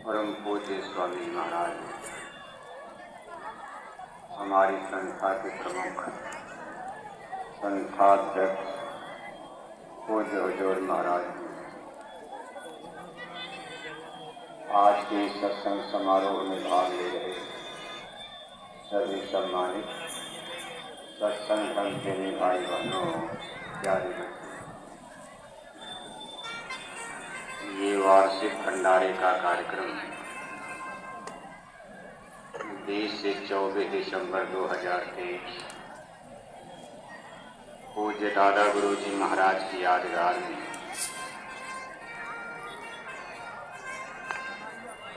परम पूज्य स्वामी महाराज, हमारी संस्था के प्रमुख संस्थाध्यक्ष पूज्य हुजूर महाराज, आज के सत्संग समारोह में भाग ले रहे सभी सम्मानित सत्संग संघ के भाई बहनों, प्यारे बच्चों, ये वार्षिक भंडारे का कार्यक्रम 20 से 24 दिसंबर 2023 पूज्य दादा गुरुजी महाराज की यादगार में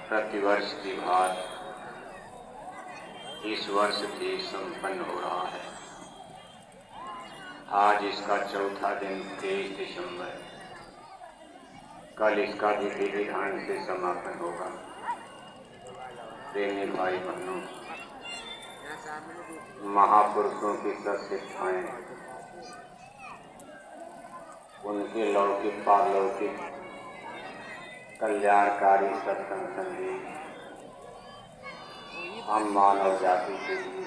प्रतिवर्ष की भांति इस वर्ष भी संपन्न हो रहा है। आज इसका चौथा दिन 23 दिसंबर, कल इसका विधि विधान से समापन होगा। प्रेमी भाई बहनों, महापुरुषों की सत्सिद्धाएं, उनके लौकिक पारलौकिक कल्याणकारी सत्संग संदेश हम मानव जाति के लिए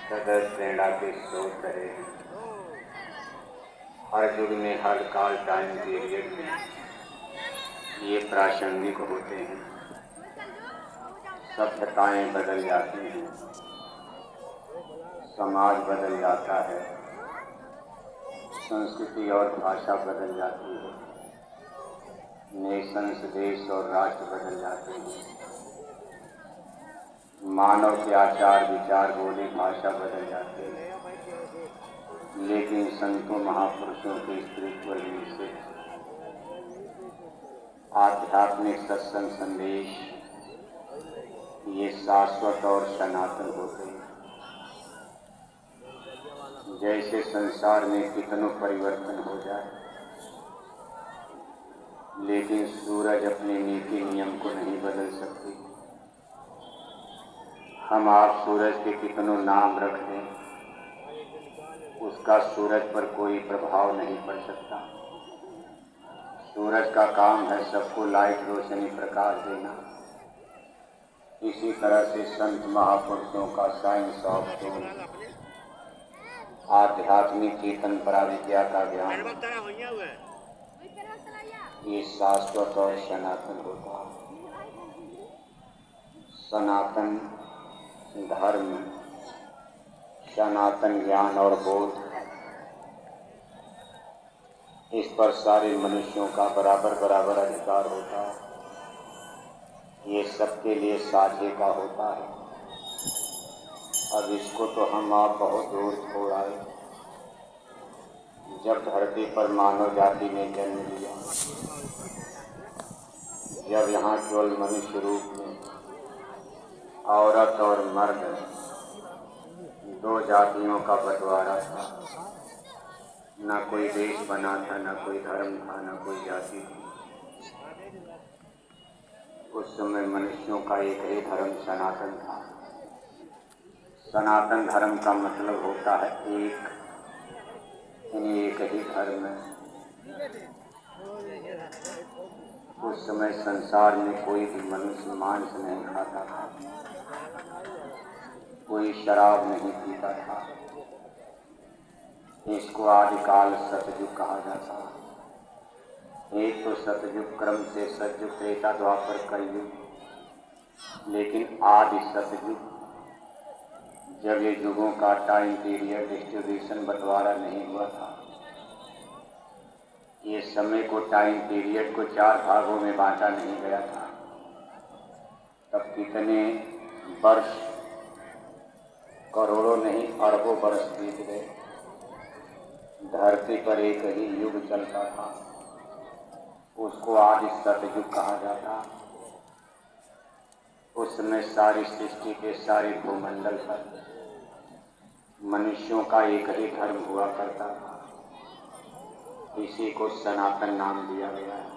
सदैव प्रेरणा के स्रोत रहे हैं। हर युग में, हर काल टाइम पीरियड में ये प्रासंगिक होते हैं। सभ्यताएं बदल जाती हैं, समाज बदल जाता है, संस्कृति और भाषा बदल जाती है, नेशंस, देश और राष्ट्र बदल जाते हैं, मानव के आचार विचार बोली भाषा बदल जाते हैं, लेकिन संतों महापुरुषों के स्पिरिचुअल से आध्यात्मिक सत्संग संदेश ये शाश्वत और सनातन होते हैं। जैसे संसार में कितनों परिवर्तन हो जाए, लेकिन सूरज अपने नीति नियम को नहीं बदल सकती। हम आप सूरज के कितनों नाम रख दें, उसका सूरज पर कोई प्रभाव नहीं पड़ सकता। सूरज का काम है सबको लाइट, रोशनी, प्रकाश देना। इसी तरह से संत महापुरुषों का साइंस ऑफ सोल, आध्यात्मिक चेतन पराविद्या का ज्ञान ये शाश्वत और सनातन होता है। सनातन धर्म, सनातन ज्ञान और बोध, इस पर सारे मनुष्यों का बराबर बराबर अधिकार होता है। ये सबके लिए साझे का होता है। अब इसको तो हम आप बहुत दूर छोड़ आए। जब धरती पर मानव जाति ने जन्म लिया, जब यहाँ केवल मनुष्य रूप में औरत और मर्द दो जातियों का बंटवारा था, न कोई देश बना था, न कोई धर्म था, न कोई जाति थी। उस समय मनुष्यों का एक ही धर्म सनातन था। सनातन धर्म का मतलब होता है एक, एक ही धर्म है। उस समय संसार में कोई भी मनुष्य मांस नहीं खाता था, कोई शराब नहीं पीता था। इसको आदिकाल सतयुग कहा जाता है। एक तो सतयुग क्रम से सतयुग, त्रेता, द्वापर, कलयुग, लेकिन आदि सतयुग जब ये युगों का टाइम पीरियड डिस्ट्रीब्यूशन बंटवारा नहीं हुआ था, ये समय को, टाइम पीरियड को 4 भागों में बांटा नहीं गया था, तब कितने वर्ष, करोड़ों नहीं अरबों वर्ष बीत गए। धरती पर एक ही युग चलता था, उसको आदि सतयुग कहा जाता। उस समय सारी सृष्टि के सारे भूमंडल पर मनुष्यों का एक ही धर्म हुआ करता था। इसी को सनातन नाम दिया गया है।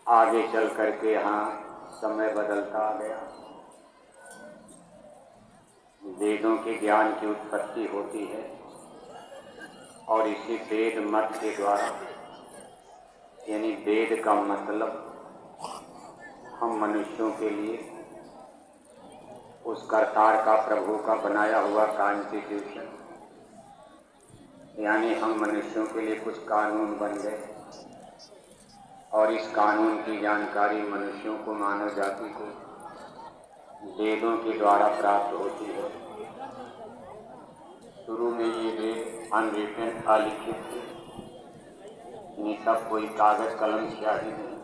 आगे चल करके यहाँ समय बदलता आ गया। वेदों के ज्ञान की उत्पत्ति होती है और इसी वेद मत के द्वारा यानी वेद का मतलब हम मनुष्यों के लिए उस करतार का, प्रभु का बनाया हुआ कॉन्स्टिट्यूशन, यानी हम मनुष्यों के लिए कुछ कानून बन गए और इस कानून की जानकारी मनुष्यों को, मानव जाति को वेदों के द्वारा प्राप्त होती है। शुरू में ये वेद अनरिटन, अलिखित थे, इन्हें सब कोई कागज कलम स्याही नहीं,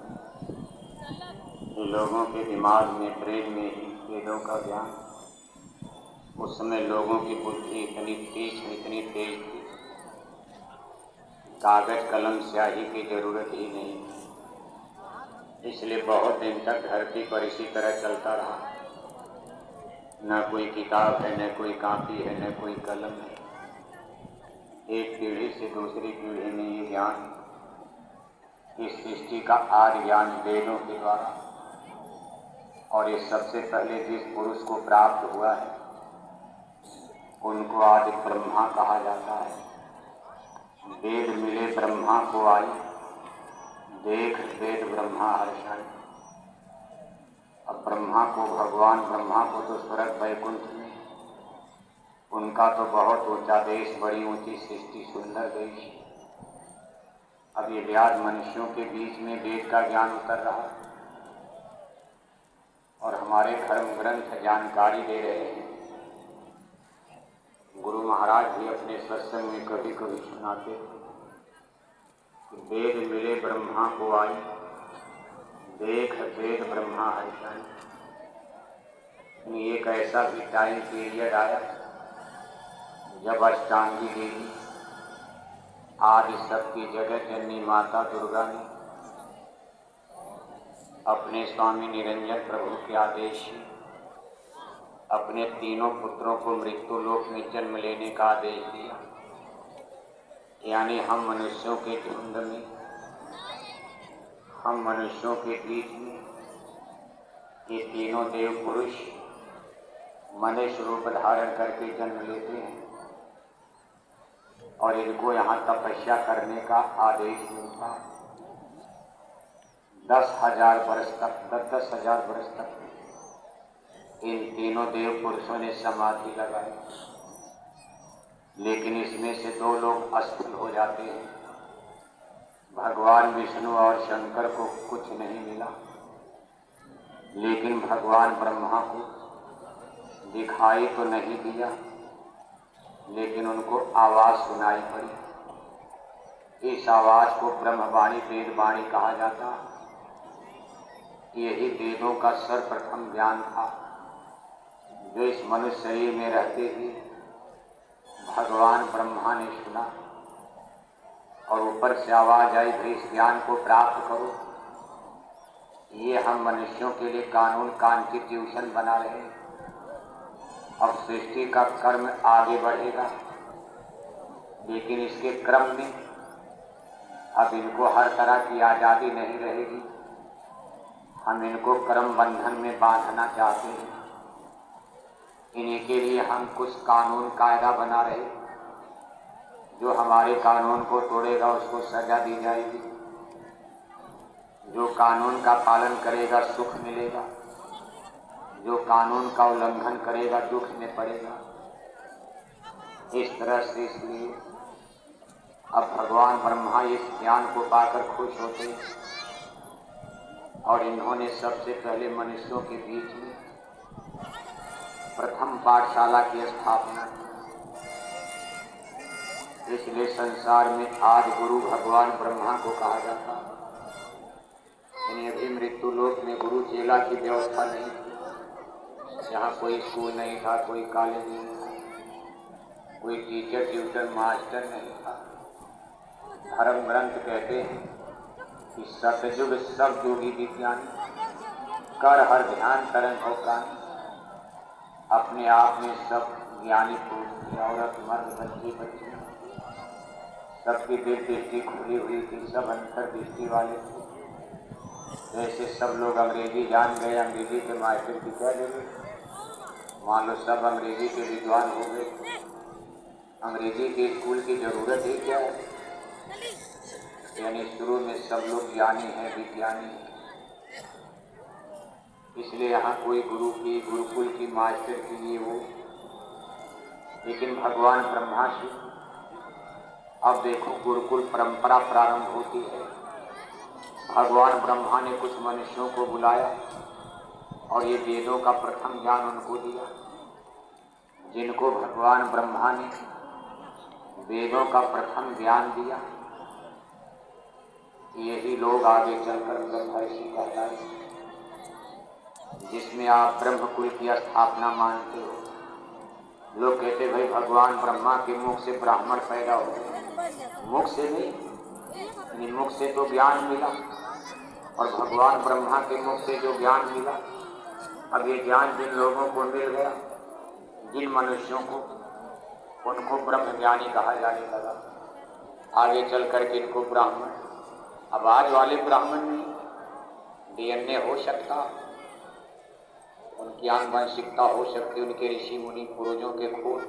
लोगों के दिमाग में, ब्रेन में ही वेदों का ज्ञान। उस समय लोगों की बुद्धि इतनी तेज थी, कागज कलम स्याही की जरूरत ही नहीं, इसलिए बहुत दिन तक धरती पर इसी तरह चलता रहा। न कोई किताब है, न कोई कॉपी है, न कोई कलम है। एक पीढ़ी से दूसरी पीढ़ी में ये ज्ञान, इस सृष्टि का आदि ज्ञान वेदों के द्वारा, और ये सबसे पहले जिस पुरुष को प्राप्त हुआ है उनको आदि ब्रह्मा कहा जाता है। वेद मिले ब्रह्मा को आई, देख वेद ब्रह्मा हर्षण। अब ब्रह्मा को, भगवान ब्रह्मा को तो स्वर्ग वैकुंठ में, उनका तो बहुत ऊंचा देश, बड़ी ऊंची सृष्टि, सुंदर देश। अब ये व्याध मनुष्यों के बीच में वेद का ज्ञान उतर रहा और हमारे धर्म ग्रंथ जानकारी दे रहे हैं। गुरु महाराज भी अपने सत्संग में कभी कभी सुनाते थे कि वेद मिले ब्रह्मा को आई, देख वेद ब्रह्मा हर्षण। एक ऐसा भी टाइम पीरियड आया जब अष्टांगी देवी, आदि शक्ति जगत जननी माता दुर्गा ने अपने स्वामी निरंजन प्रभु के आदेश से अपने तीनों पुत्रों को मृत्यु लोक में जन्म लेने का आदेश दिया। यानी हम मनुष्यों के झुंड में, हम मनुष्यों के बीच में ये तीनों देव पुरुष मनुष्य रूप धारण करके जन्म लेते हैं और इनको यहाँ तपस्या करने का आदेश मिलता। 10,000 वर्ष तक, 10,000 वर्ष तक इन तीनों देव पुरुषों ने समाधि लगाई, लेकिन इसमें से 2 लोग असफल हो जाते हैं। भगवान विष्णु और शंकर को कुछ नहीं मिला, लेकिन भगवान ब्रह्मा को दिखाई तो नहीं दिया, लेकिन उनको आवाज सुनाई पड़ी। इस आवाज को ब्रह्मवाणी, वेदवाणी कहा जाता। यही वेदों का सर्वप्रथम ज्ञान था जो इस मनुष्य शरीर में रहते ही भगवान ब्रह्मा ने सुना और ऊपर से आवाज आई, भाई इस ज्ञान को प्राप्त करो। ये हम मनुष्यों के लिए कानून, कॉन्स्टिट्यूशन बना रहे हैं। अब सृष्टि का कर्म आगे बढ़ेगा, लेकिन इसके क्रम में अब इनको हर तरह की आज़ादी नहीं रहेगी। हम इनको कर्म बंधन में बांधना चाहते हैं। इन्हीं के लिए हम कुछ कानून कायदा बना रहे, जो हमारे कानून को तोड़ेगा उसको सजा दी जाएगी, जो कानून का पालन करेगा सुख मिलेगा, जो कानून का उल्लंघन करेगा दुख में पड़ेगा। इस तरह से इसलिए अब भगवान ब्रह्मा इस ज्ञान को पाकर खुश होते और इन्होंने सबसे पहले मनुष्यों के बीच में प्रथम पाठशाला की स्थापना की। इसलिए संसार में आदि गुरु भगवान ब्रह्मा को कहा जाता। अभी मृत्यु लोक में गुरु चेला की व्यवस्था नहीं थी। यहाँ कोई स्कूल नहीं था, कोई कॉलेज नहीं था, कोई टीचर, ट्यूटर, मास्टर नहीं था। धर्म ग्रंथ कहते हैं कि सतयुग सब योगी विज्ञान, कर हर ध्यान तरंग हो कान। अपने आप में सब ज्ञानी पुरुष, औरत, मर्द, बच्चे, बच्ची, सबकी दिल दृष्टि खुली हुई थी, सब अंतर दृष्टि वाले थे। जैसे सब लोग अंग्रेजी जान गए, अंग्रेजी के मास्टर की क्या जरूरत। मान लो सब अंग्रेजी के विद्वान हो गए, अंग्रेजी के स्कूल की जरूरत ही क्या है। यानी शुरू में सब लोग ज्ञानी हैं, विज्ञानी हैं, इसलिए यहाँ कोई गुरु की, गुरुकुल की, मास्टर की ये वो। लेकिन भगवान ब्रह्मा से अब देखो गुरुकुल परंपरा प्रारंभ होती है। भगवान ब्रह्मा ने कुछ मनुष्यों को बुलाया और ये वेदों का प्रथम ज्ञान उनको दिया। जिनको भगवान ब्रह्मा ने वेदों का प्रथम ज्ञान दिया, यही लोग आगे चलकर ब्रह्मर्षि कहलाए, जिसमें आप ब्रह्मकुल की स्थापना मानते हो। लोग कहते भाई भगवान ब्रह्मा के मुख से ब्राह्मण पैदा हो गए, मुख से नहीं, मुख से तो ज्ञान मिला, और भगवान ब्रह्मा के मुख से जो ज्ञान मिला, अब ये ज्ञान जिन लोगों को मिल गया, जिन मनुष्यों को, उनको ब्रह्म ज्ञानी कहा जाने लगा। आगे चल कर के इनको ब्राह्मण, अब आज वाले ब्राह्मण नहीं, डीएनए हो सकता, उनकी आनुवंशिकता हो सकती, उनके ऋषि मुनि पूर्वजों के खून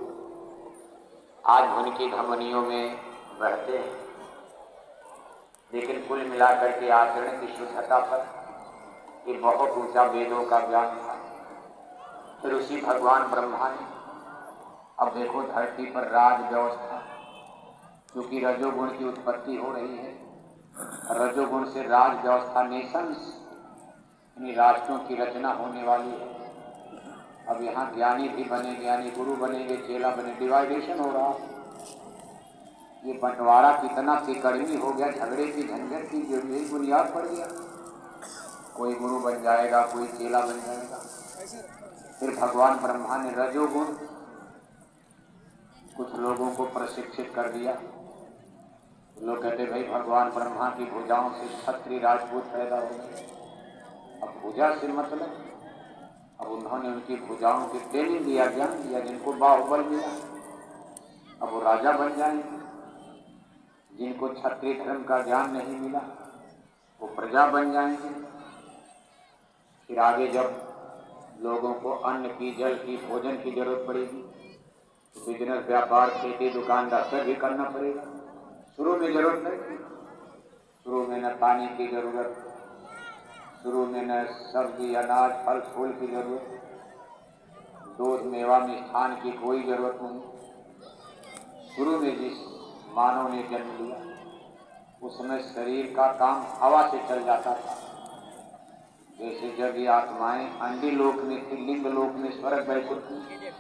आज उनकी धमनियों में बहते हैं। लेकिन कुल मिलाकर के आचरण की शुद्धता पर ये बहुत ऊंचा वेदों का ज्ञान था। फिर उसी भगवान ब्रह्मा ने, अब देखो धरती पर राज व्यवस्था, क्योंकि रजोगुण की उत्पत्ति हो रही है, रजोगुण से राज व्यवस्था, नेशंस यानी राष्ट्रों की रचना होने वाली है। अब यहाँ ज्ञानी भी बने, ज्ञानी गुरु बनेंगे, चेला बने, डिवाइडेशन हो रहा। ये बंटवारा कितना तिकड़मी हो गया, झगड़े की झंझट की जो यही बुनियाद पड़ गया। कोई गुरु बन जाएगा, कोई चेला बन जाएगा। फिर भगवान ब्रह्मा ने रजोगुण कुछ लोगों को प्रशिक्षित कर दिया। लोग कहते भाई भगवान ब्रह्मा की भुजाओं से क्षत्रिय राजपूत पैदा हो गए। अब भुजा से मतलब, अब उन्होंने उनकी भुजाओं की ट्रेनिंग दिया, ज्ञान दिया, जिनको बाहुबल मिला अब वो राजा बन जाएंगे, जिनको क्षत्रिय धर्म का ज्ञान नहीं मिला वो प्रजा बन जाएंगे। फिर आगे जब लोगों को अन्न की, जल की, भोजन की जरूरत पड़ेगी तो बिजनेस, व्यापार, खेती, दुकानदार सब भी करना पड़ेगा। शुरू में जरूरत नहीं थी, शुरू में न पानी की जरूरत, शुरू में न सब्जी, अनाज, फल फूल की जरूरत, दूध, मेवा, मिष्ठान की कोई जरूरत नहीं। शुरू में जिस मानव ने जन्म लिया उसमें शरीर का काम हवा से चल जाता था। जैसे जब ये आत्माएं अंडी लोक में थी, लिंग लोक में, स्वर्ग वैकुंठ में,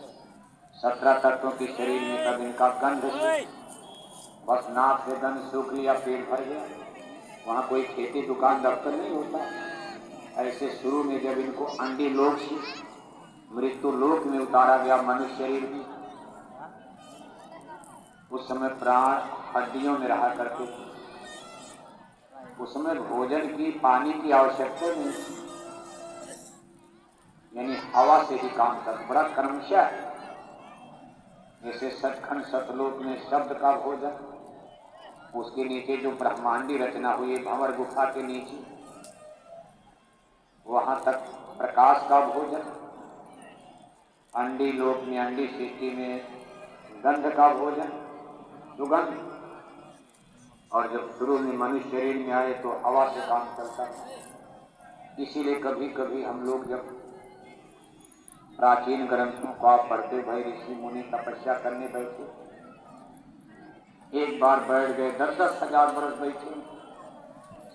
17 तत्वों की शरीर में, तब इनका गंध से बस नाक से गंध सूख लिया, पेट भर गया, वहाँ कोई खेती, दुकान, दफ्तर नहीं होता। ऐसे शुरू में जब इनको अंडी लोक से मृत्यु लोक में उतारा गया मनुष्य शरीर में, उस समय प्राण हड्डियों में रहा करते थे, उसमें भोजन की, पानी की आवश्यकता नहीं, यानी हवा से ही काम कर, बड़ा कर्मशः है। जैसे सचखंड सतलोक में शब्द का भोजन, उसके नीचे जो ब्रह्मांडी रचना हुई है भंवर गुफा के नीचे, वहां तक प्रकाश का भोजन, अंडी लोक में, अंडी सृष्टि में गंध का भोजन, सुगंध, और जब शुरू में मनुष्य शरीर में आए तो हवा से काम चलता है। इसीलिए कभी कभी हम लोग जब प्राचीन ग्रंथों को आप पढ़ते, भाई ऋषि मुनि तपस्या करने बैठे, एक बार बैठ गए, 10-10 हजार बरस बैठे,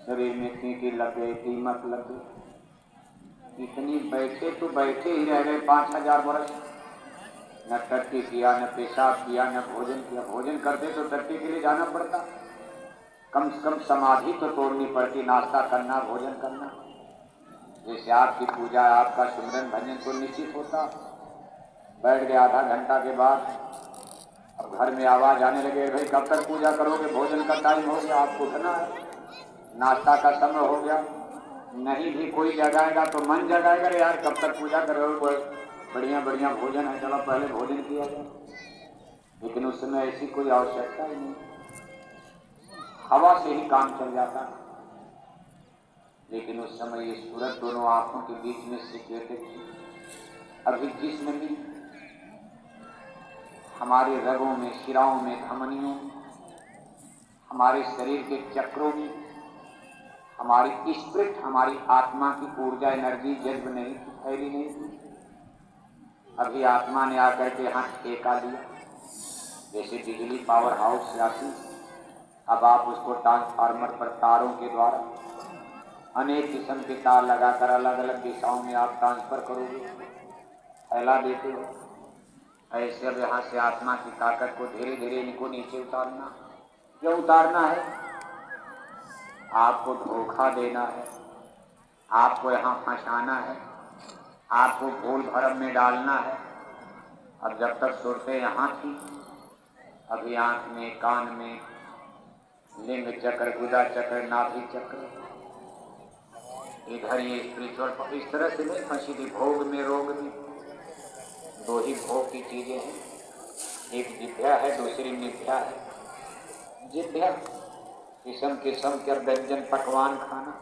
शरीर में कींटी लग गए, दीमक लग गए, इतनी बैठे तो बैठे ही रह गए 5,000 बरस। न टट्टी किया, न पेशाब किया, न भोजन किया। भोजन करते तो टट्टी के लिए जाना पड़ता, कम से कम समाधि तो तोड़नी पड़ती, नाश्ता करना, भोजन करना। जैसे आपकी पूजा, आपका सिमरन भजन तो निश्चित होता। बैठ गए, आधा घंटा के बाद अब घर में आवाज आने लगे, भाई कब तक पूजा करोगे, भोजन का टाइम हो गया, आपको उठना है, नाश्ता का समय हो गया। नहीं भी कोई जगाएगा तो मन जगाएगा, यार कब तक पूजा करोगे, बढ़िया बढ़िया भोजन है, चलो पहले भोजन किया जाए। लेकिन उस समय ऐसी कोई आवश्यकता ही नहीं, हवा से ही काम चल जाता। लेकिन उस समय ये सूरज दोनों आंखों के बीच में सिक्योरिटी थी। अभी जिस्म में, हमारे रगों में, शिराओं में, धमनियों में हमारे शरीर के चक्रों में हमारी स्पिरिट, हमारी आत्मा की ऊर्जा, एनर्जी जज्ब नहीं थी, फैली नहीं थी। अभी आत्मा ने आकर के यहाँ ठेका लिया, जैसे बिजली पावर हाउस से आती, अब आप उसको ट्रांसफार्मर पर तारों के द्वारा अनेक किस्म के तार लगाकर अलग अलग दिशाओं में आप ट्रांसफर करोगे, फैला देते हो। ऐसे अब यहाँ से आत्मा की ताकत को धीरे धीरे इनको नीचे उतारना। क्यों उतारना है? आपको धोखा देना है, आपको यहाँ फंसाना है, आपको भूल भरम में डालना है। अब जब तक सुरतें यहाँ थी, अभी आँख में, कान में लिंग चक्र, गुदा चक्र, नाभि चक्र, इधर ये स्पिरिचुअल, इस तरह से नहीं फंसी थी। भोग में, रोग में दो ही भोग की चीजें हैं, एक जिभ्या है, दूसरी निभ्या है। जिभ्या किस्म किस्म के व्यंजन पकवान खाना।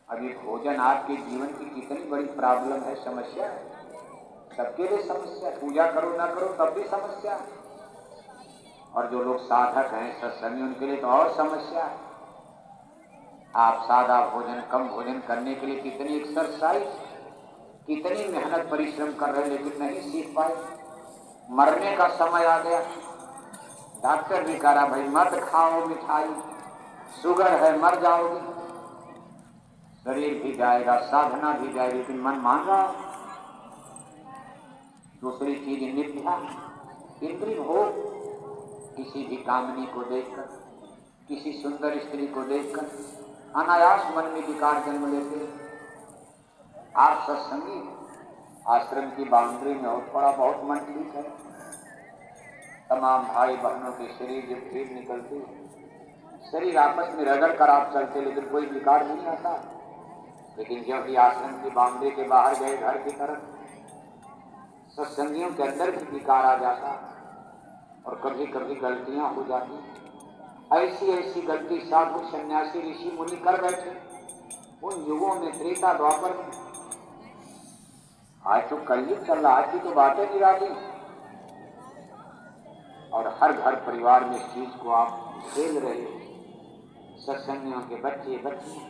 अभी भोजन आपके जीवन की कितनी बड़ी प्रॉब्लम है, समस्या है, सबके लिए समस्या। पूजा करो ना करो तब भी समस्या है, और जो लोग साधक हैं, सत्संगी, उनके लिए तो और समस्या है। आप सादा भोजन, कम भोजन करने के लिए कितनी एक्सरसाइज, कितनी मेहनत परिश्रम कर रहे हैं, लेकिन नहीं सीख पाए। मरने का समय आ गया, डॉक्टर भी कह रहा भाई मत खाओ मिठाई, शुगर है, मर जाओगे। शरीर भी जाएगा, साधना भी जाएगी, लेकिन मन मान रहा। दूसरी चीज नित्या, इंद्रिय भोग, किसी भी कामनी को देखकर, किसी सुंदर स्त्री को देखकर अनायास मन में विकार जन्म लेते। आप सत्संगी आश्रम की बाउंड्री में हो, थोड़ा बहुत मन ठीक है, तमाम भाई बहनों के शरीर जब भीड़ निकलती, शरीर आपस में रगड़ कर आप चलते, लेकिन कोई विकार नहीं आता। लेकिन जब भी आश्रम की बाउंड्री के बाहर गए घर की तरफ, सत्संगियों के अंदर भी विकार आ जाता, और कभी कभी गलतियां हो जाती। ऐसी ऐसी गलती साधु सन्यासी ऋषि मुनि कर बैठे उन युगों में, त्रेता द्वापर में। आज तो कलयुग चल रहा, आज की तो बातें निराली, और हर घर परिवार में इस चीज को आप खेल रहे हो। सत्संगियों के बच्चे बच्चियां,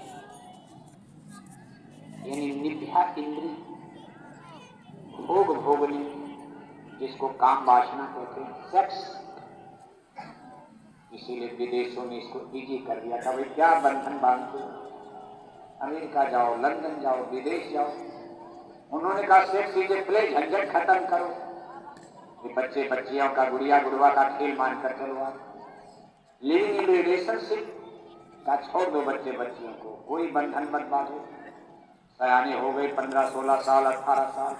यानी निभ्या इंद्री, भोग भोगने, जिसको काम वासना कहते हैं, सेक्स। इसीलिए विदेशों ने इसको इजी कर दिया था। भाई क्या बंधन बांधते हो, अमेरिका जाओ, लंदन जाओ, विदेश जाओ, उन्होंने कहा सेक्स इज ए प्ले, झंझट खत्म करो। ये बच्चे बच्चियों का, गुड़िया गुड़वा का खेल मानकर चलो। आप लिविंग इन रिलेशनशिप का छोड़ दो, बच्चे बच्चियों को कोई बंधन मत बांधो। सयाने हो गए, 15, 16 साल, 18 साल,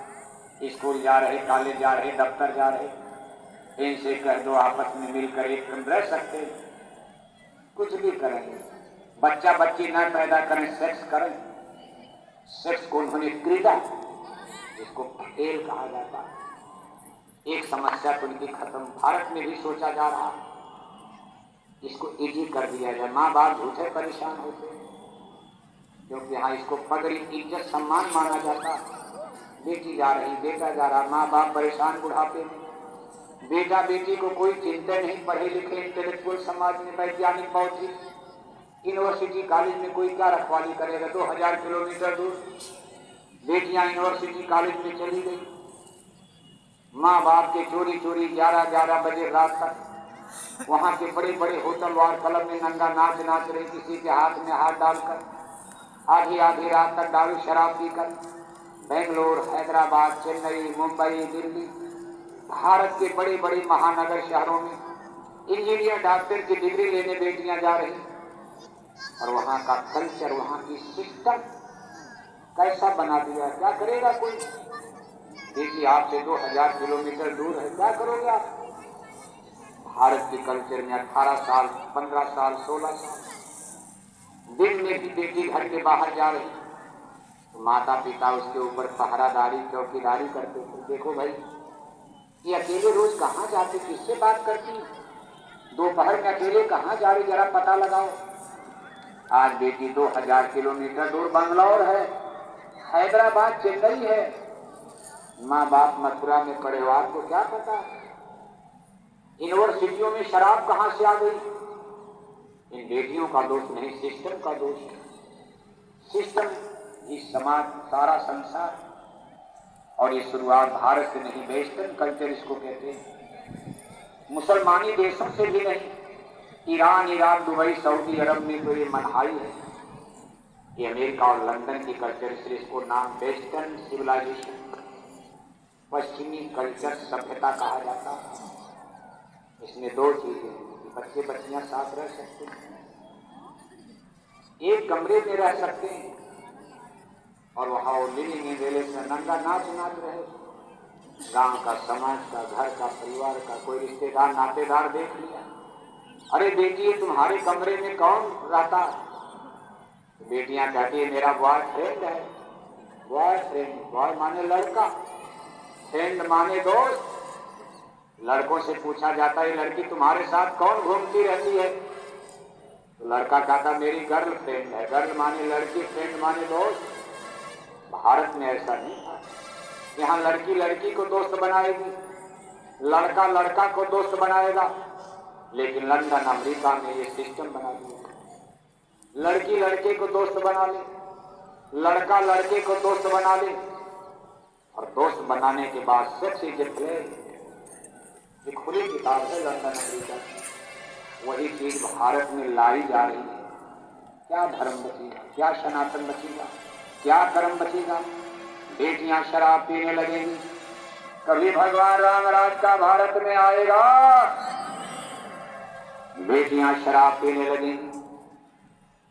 स्कूल जा रहे, कॉलेज जा रहे, दफ्तर जा रहे, इनसे कह दो आपस में मिलकर एक रह सकते, कुछ भी करेंगे। बच्चा बच्ची न पैदा करें, सेक्स करें। सेक्स को उन्होंने क्रीड़ा, इसको खेल कहा जाता है। एक समस्या तो उनकी खत्म, भारत में भी सोचा जा रहा, इसको इजी कर दिया जाए। माँ बाप झूठे परेशान होते, क्योंकि यहाँ इसको पगड़ी, इज्जत, सम्मान माना जाता। बेटी जा रही, बेटा जा रहा, माँ बाप परेशान बुढ़ापे में। बेटा बेटी को कोई चिंता नहीं, पढ़े लिखे इंटेलेक्चुअल समाज में, वैज्ञानिक, बौद्धिक, यूनिवर्सिटी कॉलेज में कोई क्या रखवाली करेगा। 2000 किलोमीटर दूर बेटियां यूनिवर्सिटी कॉलेज में चली गई, माँ बाप के चोरी चोरी 11-11 बजे रात तक वहां के बड़े बड़े होटल वार क्लब में नंगा नाच नाच रही, किसी के हाथ में हाथ डालकर, आधी आधी रात तक दारू शराब पीकर। बेंगलोर, हैदराबाद, चेन्नई, मुंबई, दिल्ली, भारत के बड़े बड़े महानगर शहरों में इंजीनियर, डॉक्टर की डिग्री लेने बेटियां जा रही। और वहां का कल्चर, वहां की सिस्टम कैसा बना दिया, क्या करेगा कोई। बेटी आपसे 2000 किलोमीटर दूर है, क्या करोगे आप। भारत के कल्चर में 18 साल, 15 साल, 16 साल, दिन में भी बेटी घर के बाहर जा रही, तो माता पिता उसके ऊपर पहरादारी, चौकीदारी करते थे। देखो भाई, ये अकेले रोज कहाँ जाती, किससे बात करती, दोपहर में अकेले कहाँ जा रही, जरा पता लगाओ। आज बेटी 2000 किलोमीटर दूर बंगलौर है, हैदराबाद, चेन्नई है, माँ बाप मथुरा में पड़े, को क्या पता। यूनिवर्सिटियों में शराब कहां से आ गई? इन बेटियों का दोष नहीं, सिस्टम का दोष है। सिस्टम, इस समाज, सारा संसार, और ये शुरुआत भारत से नहीं, वेस्टर्न कल्चर इसको कहते हैं। मुसलमानी देशों से भी नहीं, ईरान, इराक, दुबई, सऊदी अरब में तो ये मनहाई है। ये अमेरिका और लंदन की कल्चर, इसलिए इसको नाम वेस्टर्न सिविलाइजेशन, पश्चिमी कल्चर, सभ्यता कहा जाता है। इसमें दो चीजें, बच्चे बच्चियां साथ रह सकते हैं, एक कमरे में रह सकते हैं, और वहां वो लिविंग इन रिलेशन, नंगा नाच रहे। गांव का, समाज का, घर का, परिवार का कोई रिश्तेदार नातेदार देख लिया, अरे बेटी तुम्हारे कमरे में कौन रहता है? बेटियां कहती है मेरा बॉयफ्रेंड है। बॉयफ्रेंड, बॉय माने लड़का, फ्रेंड माने दोस्त। लड़कों से पूछा जाता है लड़की तुम्हारे साथ कौन घूमती रहती है? तो लड़का कहता मेरी गर्ल फ्रेंड है। गर्ल माने लड़की, फ्रेंड माने दोस्त। भारत में ऐसा नहीं था। यहाँ लड़की लड़की को दोस्त बनाएगी, लड़का लड़का को दोस्त बनाएगा। लेकिन लंदन, अमेरिका में ये सिस्टम बना दिया, लड़की लड़के को दोस्त बना ले, लड़का लड़के को दोस्त बना ले, और दोस्त बनाने के बाद सेक्स इज ए प्ले, ये खुली किताब है लंदन अमेरिका की। वही चीज भारत में लाई जा रही है। क्या धर्म बचेगा, क्या सनातन बचेगा, क्या कर्म बचेगा? बेटियां शराब पीने लगेंगी, कभी भगवान राम राज का भारत में आएगा? बेटियां शराब पीने लगेंगी,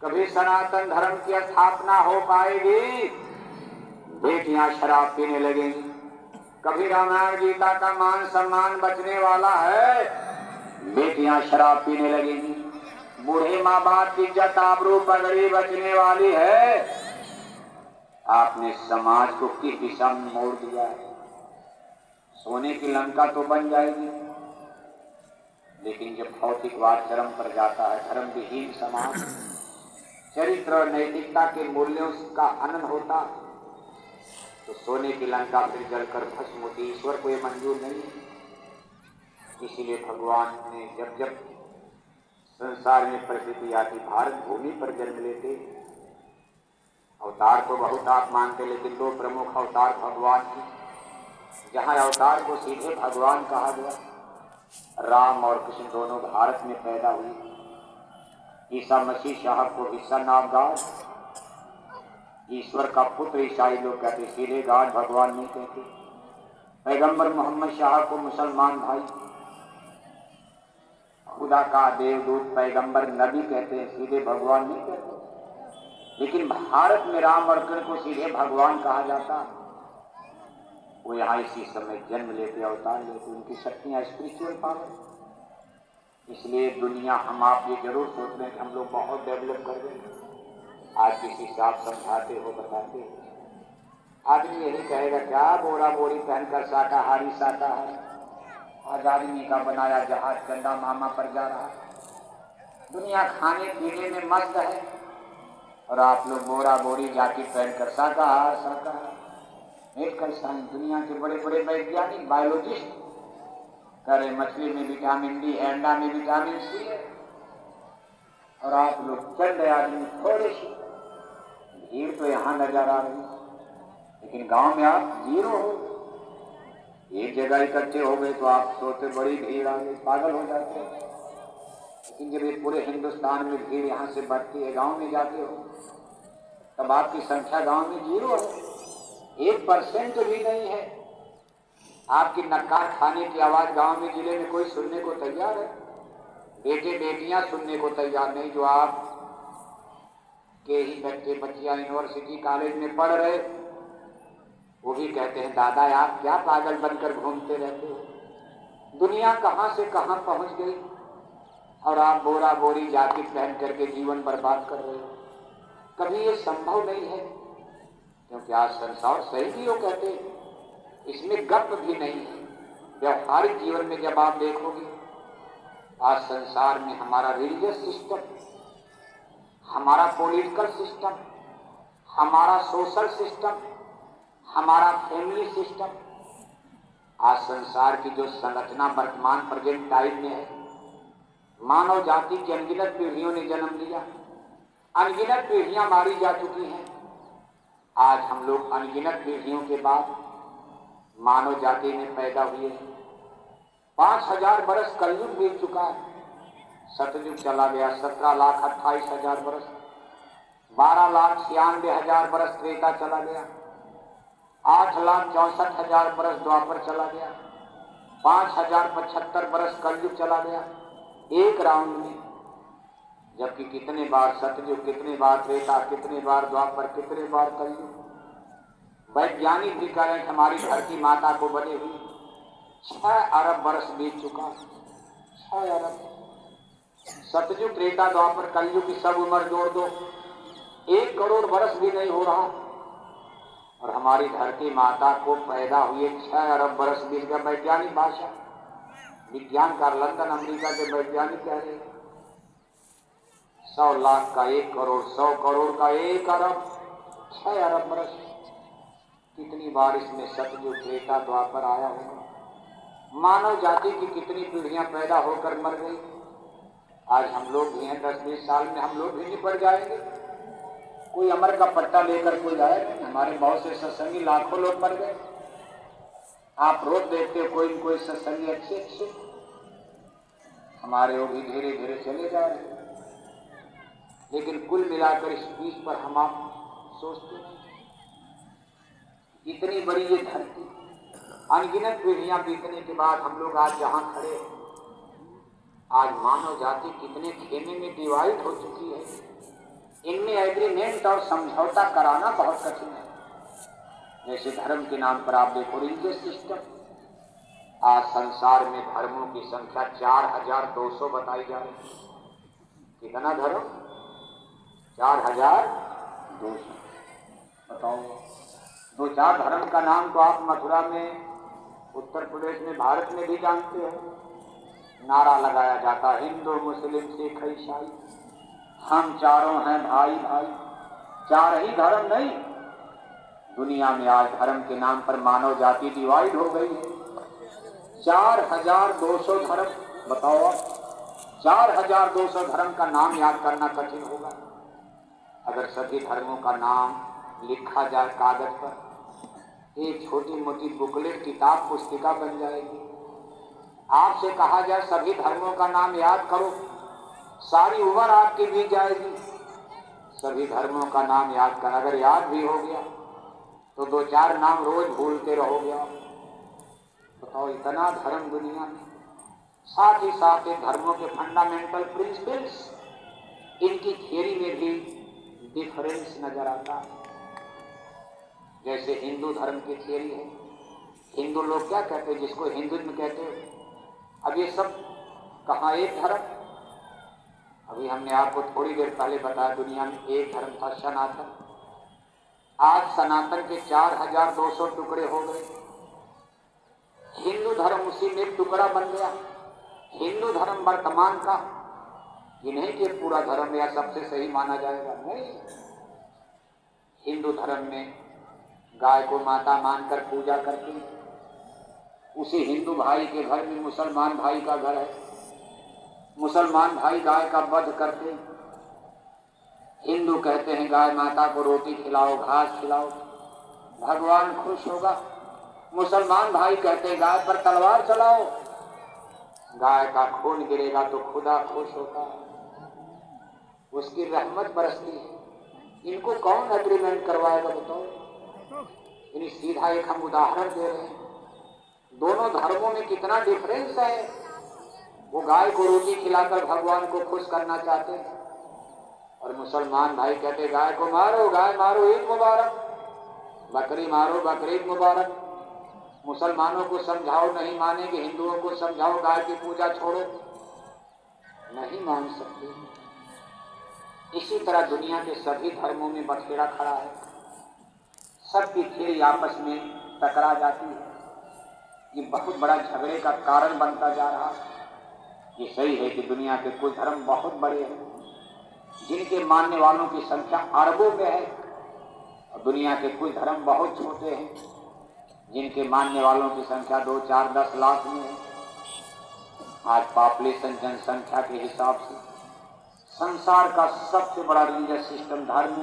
कभी सनातन धर्म की स्थापना हो पाएगी? बेटियां शराब पीने लगेंगी, कभी रामायण गीता का मान सम्मान बचने वाला है? बेटियां शराब पीने लगेंगी, बूढ़े माँ बाप की इज्जत आबरू पगड़ी बचने वाली है? आपने समाज को किस दिशा में मोड़ दिया है? सोने की लंका तो बन जाएगी, लेकिन जब भौतिकवाद चरम पर जाता है, धर्म विहीन समाज, चरित्र और नैतिकता के मूल्यों का हनन होता, तो सोने की लंका फिर जलकर भस्म होती। ईश्वर को ये मंजूर नहीं। इसीलिए भगवान ने जब जब संसार में परिस्थिति आती, भारत भूमि पर जन्म लेते। अवतार तो बहुत आप मानते, लेकिन दो प्रमुख अवतार भगवान की, जहाँ अवतार को सीधे भगवान कहा गया, राम और कृष्ण दोनों भारत में पैदा हुए। ईसा मसीह साहब को ईसा नाम गॉड, ईश्वर का पुत्र ईसाई लोग कहते, सीधे गॉड भगवान नहीं कहते। पैगंबर मोहम्मद साहब को मुसलमान भाई खुदा का देवदूत, पैगंबर, नबी कहते हैं, सीधे भगवान नहीं कहते। लेकिन भारत में राम और कृष्ण को सीधे भगवान कहा जाता। वो यहाँ इसी समय जन्म लेते, अवतार लेते, उनकी शक्तियाँ स्पिरिचुअल पावर। इसलिए दुनिया, हम आप ये जरूर सोच रहे हैं कि हम लोग बहुत डेवलप कर गए। आज किसी से आप समझाते हो, बताते हो, आदमी यही कहेगा क्या बोरा बोरी पहनकर शाकाहारी शाकाहारी, आज आदमी का बनाया जहाज चंदा मामा पर जा रहा है। दुनिया खाने पीने में मस्त है, और आप लोग बोरा बोरी जाकेट पहनकर शाकाहार शाकाहार। मेडिकल साइंस, दुनिया के बड़े बड़े वैज्ञानिक, बायोलॉजिस्ट कह रहे मछली में विटामिन डी, अंडा में विटामिन सी है, और आप लोग चंद आदमी, थोड़ी सी भीड़ तो यहाँ नजर आ रही, लेकिन गांव में आप जीरो हो। एक जगह इकट्ठे हो गए तो आप सोचते बड़ी भीड़ आ गई, पागल हो जाते हैं। लेकिन जब ये पूरे हिंदुस्तान में भीड़ यहाँ से बढ़ती है, गांव में जाते हो तब आपकी संख्या गांव में जीरो है, 1% भी नहीं है। आपकी नक्कार खाने की आवाज गांव में, जिले में कोई सुनने को तैयार है? बेटे बेटियां सुनने को तैयार नहीं। जो आप के ही बच्चे बच्चियां यूनिवर्सिटी कॉलेज में पढ़ रहे, वो भी कहते हैं दादा आप क्या पागल बनकर घूमते रहते हो, दुनिया कहां से कहां पहुंच गई, और आप बोरा बोरी जाकेट पहन करके जीवन बर्बाद कर रहे हो। कभी ये संभव नहीं है, क्योंकि आज संसार सही भी हो कहते, इसमें गप भी नहीं है। व्यवहारिक जीवन में जब आप देखोगे, आज संसार में हमारा रिलीजियस सिस्टम, हमारा पॉलिटिकल सिस्टम, हमारा सोशल सिस्टम, हमारा फैमिली सिस्टम, आज संसार की जो संरचना वर्तमान प्रेजेंट टाइम में है, मानव जाति की अनगिनत पीढ़ियों ने जन्म लिया, अनगिनत पीढ़ियां मारी जा चुकी हैं। आज हम लोग अनगिनत पीढ़ियों के बाद मानव जाति में पैदा हुए हैं। 5000 बरस कलयुग बीत चुका है, सतयुग चला गया 17,28,000 बरस, 12,96,000 बरस त्रेता चला गया, 8,64,000 बरस द्वापर चला गया, 5,075 बरस कलयुग चला गया एक राउंड में। जबकि कितने बार सतयुग, कितने बार त्रेता, कितने बार द्वापर, कितने बार कलयुग। वैज्ञानिक भी कह रहे हैं कि हमारी धरती माता को बने हुई 6 अरब बरस बीत चुका, 6 अरब। सतयुग, त्रेता, द्वापर, कलयुग की सब उम्र जोड़ दो 1 करोड़ बरस भी नहीं हो रहा, और हमारी धरती माता को पैदा हुए 6 अरब बरस बीत गया। वैज्ञानिक भाषा, विज्ञानकार लंदन अमेरिका के वैज्ञानिक कह रहे हैं 100 लाख का 1 करोड़, 100 करोड़ का 1 अरब, 6 अरब बरस। कितनी बार इसमें सतयुग, त्रेता, द्वापर आया होगा। मानव जाति की कितनी पीढ़ियां पैदा होकर मर गई। आज हम लोग भी हैं, 10-20 साल में हम लोग भी निपट जाएंगे। कोई अमर का पट्टा लेकर कोई आए नहीं। हमारे बहुत से सत्संगी लाखों लोग मर गए। आप रोज देखते हो कोई न कोई सत्संगी अच्छे, हमारे वो भी धीरे धीरे चले जा रहे हैं। लेकिन कुल मिलाकर इस बीच पर हम आप सोचते हैं, इतनी बड़ी ये धरती, अनगिनत पीढ़ियां बीतने के बाद हम लोग आज जहां खड़े, आज मानव जाति कितने खेमे में डिवाइड हो चुकी है। इनमें एग्रीमेंट और समझौता कराना बहुत कठिन है। जैसे धर्म के नाम पर आप देखो रिलीजियस सिस्टम, आज संसार में धर्मों की संख्या 4200 बताई जा रही है। कितना धर्म? 4200। बताओ, 2-4 धर्म का नाम तो आप मथुरा में, उत्तर प्रदेश में, भारत में भी जानते हो। नारा लगाया जाता हिंदू, मुस्लिम, सिख, ईसाई, हम चारों हैं भाई भाई। 4 ही धर्म नहीं, दुनिया में आज धर्म के नाम पर मानव जाति डिवाइड हो गई है। 4200 धर्म, बताओ आप। 4200 धर्म का नाम याद करना कठिन होगा। अगर सभी धर्मों का नाम लिखा जाए कागज पर, एक छोटी मोटी बुकलेट, किताब, पुस्तिका बन जाएगी। आपसे कहा जाए सभी धर्मों का नाम याद करो, सारी उम्र आपकी बीत जाएगी। सभी धर्मों का नाम याद कर, अगर याद भी हो गया तो 2-4 नाम रोज भूलते रहोगे आप। बताओ, इतना धर्म दुनिया में। साथ ही साथ ये धर्मों के फंडामेंटल प्रिंसिपल्स, इनकी थियरी में भी डिफरेंस नजर आता है। जैसे हिंदू धर्म की थियरी है, हिंदू लोग क्या कहते हैं, जिसको हिंदुत्व कहते हैं। अब ये सब कहाँ एक धर्म? अभी हमने आपको थोड़ी देर पहले बताया दुनिया में एक धर्म था, सनातन। आज सनातन के 4200 टुकड़े हो गए। हिंदू धर्म उसी में एक टुकड़ा बन गया। हिंदू धर्म वर्तमान का, ये नहीं कि पूरा धर्म या सबसे सही माना जाएगा, नहीं। हिंदू धर्म में गाय को माता मानकर पूजा करते हैं। उसी हिंदू भाई के घर में मुसलमान भाई का घर है, मुसलमान भाई गाय का वध करते हैं। हिंदू कहते हैं गाय माता को रोटी खिलाओ, घास खिलाओ, भगवान खुश होगा। मुसलमान भाई कहते हैं गाय पर तलवार चलाओ, गाय का खून गिरेगा तो खुदा खुश होता है, उसकी रहमत बरसती है। इनको कौन एग्रीमेंट करवाएगा बताओ? यानी सीधा एक हम उदाहरण दे रहे हैं। दोनों धर्मों में कितना डिफरेंस है। वो गाय को रोटी खिलाकर भगवान को खुश करना चाहते हैं, और मुसलमान भाई कहते गाय को मारो, गाय मारो, ईद मुबारक, बकरी मारो, बकरीद मुबारक। मुसलमानों को समझाओ, नहीं मानेंगे। हिंदुओं को समझाओ गाय की पूजा छोड़ो, नहीं मान सकते। इसी तरह दुनिया के सभी धर्मों में बखेड़ा खड़ा है। सबकी थियरी आपस में टकरा जाती है। ये बहुत बड़ा झगड़े का कारण बनता जा रहा है। ये सही है कि दुनिया के कुछ धर्म बहुत बड़े हैं, जिनके मानने वालों की संख्या अरबों में है, और दुनिया के कुछ धर्म बहुत छोटे हैं, जिनके मानने वालों की संख्या 2, 4, 10 लाख में है। आज पॉपुलेशन जनसंख्या के हिसाब से संसार का सबसे बड़ा रिलीजियस सिस्टम धर्म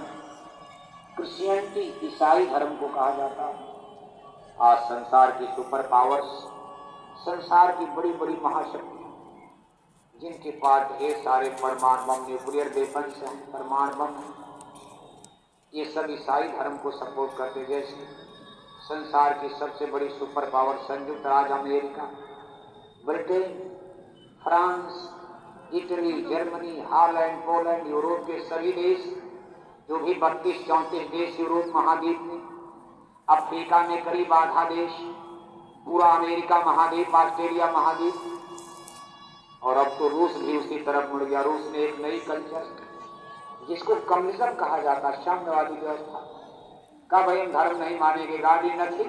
क्रिश्चियनिटी, ईसाई धर्म को कहा जाता है। आज संसार की सुपर पावर्स, संसार की बड़ी बड़ी महाशक्ति, जिनके पास ढेर सारे परमाणु बम, न्यूक्लियर वेपन्स हैं, परमाणु बम, ये सब ईसाई धर्म को सपोर्ट करते। जैसे संसार की सबसे बड़ी सुपर पावर संयुक्त राज्य America, Britain, France, Italy, Germany, Holland, Poland, Europe के सभी देश, जो भी 32-34 देश यूरोप महाद्वीप में, अफ्रीका में करीब आधा देश, पूरा अमेरिका महाद्वीप, ऑस्ट्रेलिया महाद्वीप, और अब तो रूस भी उसी तरफ मुड़ गया। रूस ने एक नई कल्चर जिसको कम्युनिज्म कहा जाता, साम्यवादी व्यवस्था का, भाई हम धर्म नहीं मानेंगे, गाड़ी नहीं,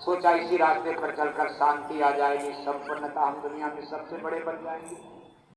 सोचा इसी रास्ते पर चलकर शांति आ जाएगी, संपन्नता, हम दुनिया में सबसे बड़े बन जाएंगे।